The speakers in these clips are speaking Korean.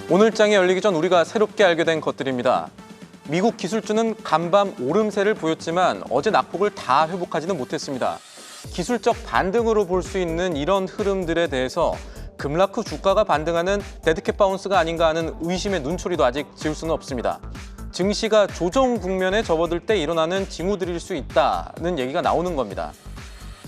오늘 장이 열리기 전 우리가 새롭게 알게 된 것들입니다. 미국 기술주는 간밤 오름세를 보였지만 어제 낙폭을 다 회복하지는 못했습니다. 기술적 반등으로 볼 수 있는 이런 흐름들에 대해서 급락 후 주가가 반등하는 데드캣 바운스가 아닌가 하는 의심의 눈초리도 아직 지울 수는 없습니다. 증시가 조정 국면에 접어들 때 일어나는 징후들일 수 있다는 얘기가 나오는 겁니다.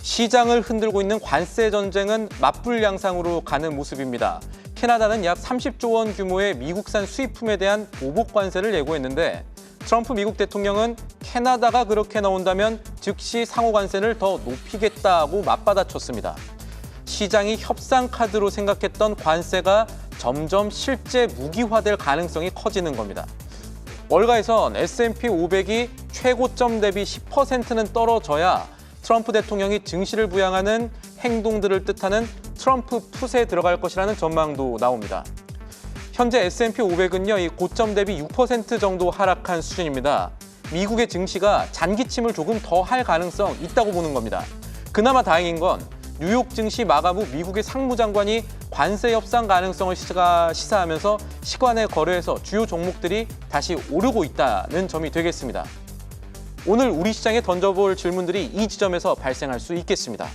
시장을 흔들고 있는 관세 전쟁은 맞불 양상으로 가는 모습입니다. 캐나다는 약 30조 원 규모의 미국산 수입품에 대한 보복 관세를 예고했는데 트럼프 미국 대통령은 캐나다가 그렇게 나온다면 즉시 상호 관세를 더 높이겠다고 맞받아쳤습니다. 시장이 협상 카드로 생각했던 관세가 점점 실제 무기화될 가능성이 커지는 겁니다. 월가에선 S&P 500이 최고점 대비 10%는 떨어져야 트럼프 대통령이 증시를 부양하는 행동들을 뜻하는 트럼프 풋에 들어갈 것이라는 전망도 나옵니다. 현재 S&P 500은요, 이 고점 대비 6% 정도 하락한 수준입니다. 미국의 증시가 잔기침을 조금 더 할 가능성 있다고 보는 겁니다. 그나마 다행인 건 뉴욕 증시 마감 후 미국의 상무장관이 관세 협상 가능성을 시사하면서 시간의 거래에서 주요 종목들이 다시 오르고 있다는 점이 되겠습니다. 오늘 우리 시장에 던져볼 질문들이 이 지점에서 발생할 수 있겠습니다.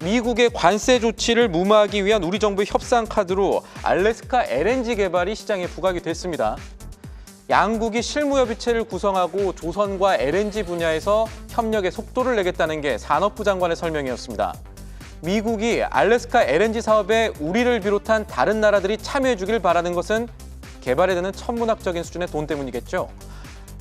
미국의 관세 조치를 무마하기 위한 우리 정부의 협상 카드로 알래스카 LNG 개발이 시장에 부각이 됐습니다. 양국이 실무협의체를 구성하고 조선과 LNG 분야에서 협력의 속도를 내겠다는 게 산업부 장관의 설명이었습니다. 미국이 알래스카 LNG 사업에 우리를 비롯한 다른 나라들이 참여해주길 바라는 것은 개발에 드는 천문학적인 수준의 돈 때문이겠죠.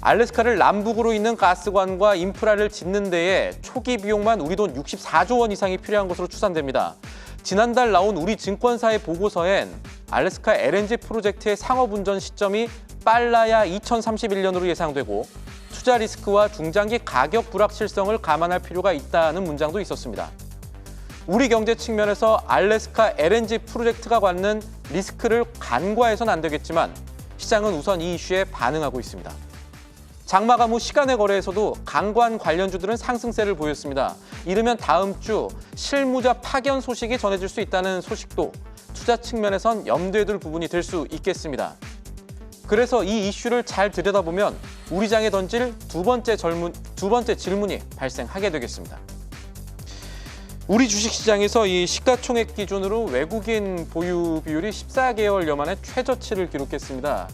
알래스카를 남북으로 있는 가스관과 인프라를 짓는 데에 초기 비용만 우리 돈 64조 원 이상이 필요한 것으로 추산됩니다. 지난달 나온 우리 증권사의 보고서엔 알래스카 LNG 프로젝트의 상업운전 시점이 빨라야 2031년으로 예상되고 투자 리스크와 중장기 가격 불확실성을 감안할 필요가 있다는 문장도 있었습니다. 우리 경제 측면에서 알래스카 LNG 프로젝트가 갖는 리스크를 간과해서는 안 되겠지만 시장은 우선 이 이슈에 반응하고 있습니다. 장마감 후 시간의 거래에서도 강관 관련주들은 상승세를 보였습니다. 이르면 다음 주 실무자 파견 소식이 전해질 수 있다는 소식도 투자 측면에선 염두에 둘 부분이 될 수 있겠습니다. 그래서 이 이슈를 잘 들여다보면 우리 장에 던질 두 번째 질문이 발생하게 되겠습니다. 우리 주식시장에서 이 시가총액 기준으로 외국인 보유 비율이 14개월여 만에 최저치를 기록했습니다.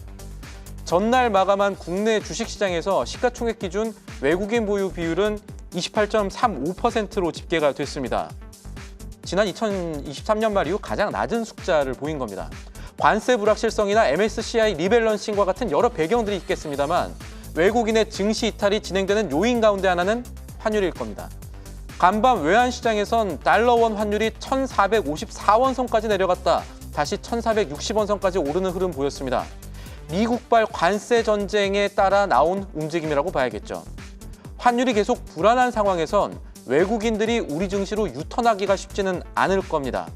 전날 마감한 국내 주식시장에서 시가총액 기준 외국인 보유 비율은 28.35%로 집계가 됐습니다. 지난 2023년 말 이후 가장 낮은 숫자를 보인 겁니다. 관세 불확실성이나 MSCI 리밸런싱과 같은 여러 배경들이 있겠습니다만 외국인의 증시 이탈이 진행되는 요인 가운데 하나는 환율일 겁니다. 간밤 외환시장에선 달러원 환율이 1,454원 선까지 내려갔다 다시 1,460원 선까지 오르는 흐름 보였습니다. 미국발 관세 전쟁에 따라 나온 움직임이라고 봐야겠죠. 환율이 계속 불안한 상황에선 외국인들이 우리 증시로 유턴하기가 쉽지는 않을 겁니다.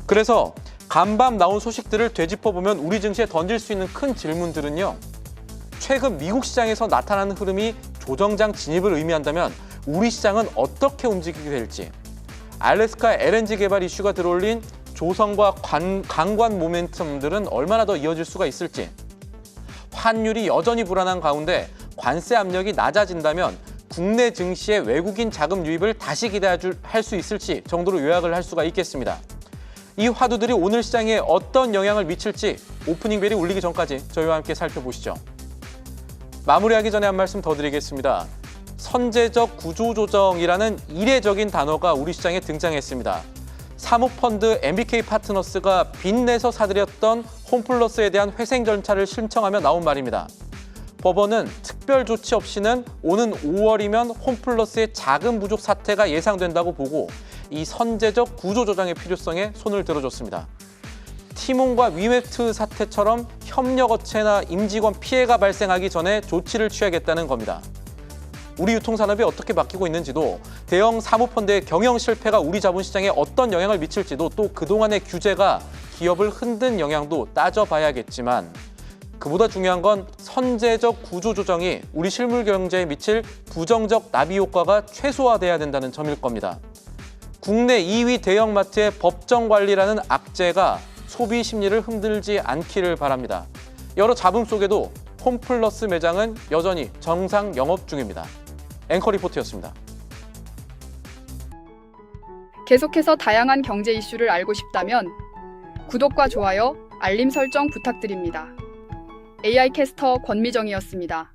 그래서 간밤 나온 소식들을 되짚어보면 우리 증시에 던질 수 있는 큰 질문들은요. 최근 미국 시장에서 나타나는 흐름이 조정장 진입을 의미한다면 우리 시장은 어떻게 움직이게 될지, 알래스카 LNG 개발 이슈가 들어올린 조선과 강관 모멘텀들은 얼마나 더 이어질 수가 있을지, 환율이 여전히 불안한 가운데 관세 압력이 낮아진다면 국내 증시의 외국인 자금 유입을 다시 기대할 수 있을지 정도로 요약을 할 수가 있겠습니다. 이 화두들이 오늘 시장에 어떤 영향을 미칠지 오프닝 벨이 울리기 전까지 저희와 함께 살펴보시죠. 마무리하기 전에 한 말씀 더 드리겠습니다. 선제적 구조조정이라는 이례적인 단어가 우리 시장에 등장했습니다. 사모펀드 MBK 파트너스가 빚내서 사들였던 홈플러스에 대한 회생 절차를 신청하며 나온 말입니다. 법원은 특별 조치 없이는 오는 5월이면 홈플러스의 자금 부족 사태가 예상된다고 보고 이 선제적 구조조정의 필요성에 손을 들어줬습니다. 티몬과 위메트 사태처럼 협력업체나 임직원 피해가 발생하기 전에 조치를 취하겠다는 겁니다. 우리 유통산업이 어떻게 바뀌고 있는지도, 대형 사모펀드의 경영 실패가 우리 자본시장에 어떤 영향을 미칠지도, 또 그동안의 규제가 기업을 흔든 영향도 따져봐야겠지만 그보다 중요한 건 선제적 구조조정이 우리 실물 경제에 미칠 부정적 나비 효과가 최소화돼야 된다는 점일 겁니다. 국내 2위 대형마트의 법정 관리라는 악재가 소비 심리를 흔들지 않기를 바랍니다. 여러 잡음 속에도 홈플러스 매장은 여전히 정상 영업 중입니다. 앵커 리포트였습니다. 계속해서 다양한 경제 이슈를 알고 싶다면 구독과 좋아요, 알림 설정 부탁드립니다. AI 캐스터 권미정이었습니다.